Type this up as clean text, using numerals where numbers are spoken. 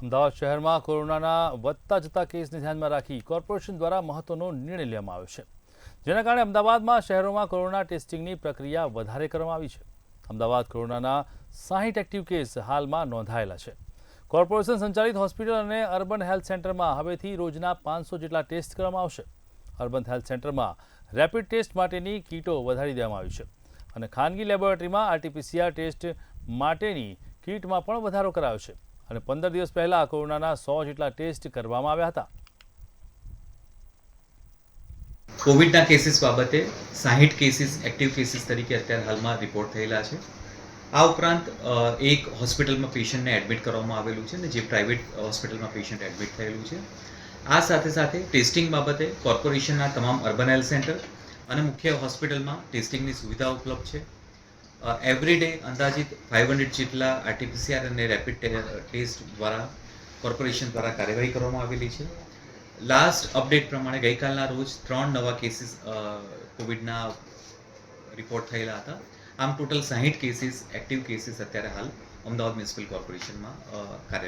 અમદાવાદ શહેરમાં કોરોનાના વધતા જતા કેસને ધ્યાનમાં રાખી કોર્પોરેશન દ્વારા મહત્વનો નિર્ણય લેવામાં આવ્યો છે, જેના કારણે અમદાવાદમાં શહેરોમાં કોરોના ટેસ્ટિંગની પ્રક્રિયા વધારે કરવામાં આવી છે. અમદાવાદ કોરોનાના 60 એક્ટિવ કેસ હાલમાં નોંધાયેલા છે. કોર્પોરેશન સંચાલિત હોસ્પિટલ અને અર્બન હેલ્થ સેન્ટરમાં હવેથી રોજના 500 જેટલા ટેસ્ટ કરવામાં આવશે. અર્બન હેલ્થ સેન્ટરમાં રેપિડ ટેસ્ટ માટેની કીટો વધારી દેવામાં આવી છે અને ખાનગી લેબોરેટરીમાં આરટીપીસીઆર ટેસ્ટ માટેની કીટમાં પણ વધારો કરાયો છે અને 15 દિવસ પહેલા કોરોનાના 100 જેટલા ટેસ્ટ કરવામાં આવ્યા હતા. કોવિડના કેસીસ બાબતે 60 કેસીસ એક્ટિવ કેસીસ તરીકે અત્યારે હાલમાં રિપોર્ટ થયેલા છે. આ ઉપરાંત એક હોસ્પિટલમાં પેશન્ટને એડમિટ કરવામાં આવેલું છે અને જે પ્રાઇવેટ હોસ્પિટલમાં પેશન્ટ એડમિટ થયેલું છે. આ સાથે સાથે ટેસ્ટિંગ બાબતે કોર્પોરેશનના તમામ અર્બન હેલ્થ સેન્ટર અને મુખ્ય હોસ્પિટલમાં ટેસ્ટિંગની સુવિધા ઉપલબ્ધ છે. એવરી ડે અંદાજિત 500 જેટલા આરટીપીસીઆર અને રેપિડ ટેસ્ટ દ્વારા કોર્પોરેશન દ્વારા કાર્યવાહી કરવામાં આવેલી છે. લાસ્ટ અપડેટ પ્રમાણે ગઈકાલના રોજ 3 નવા કેસીસ કોવિડના રિપોર્ટ થયેલા હતા. આમ ટોટલ 60 કેસીસ એક્ટિવ કેસીસ અત્યારે હાલ અમદાવાદ મ્યુનિસિપલ કોર્પોરેશનમાં કાર્યરત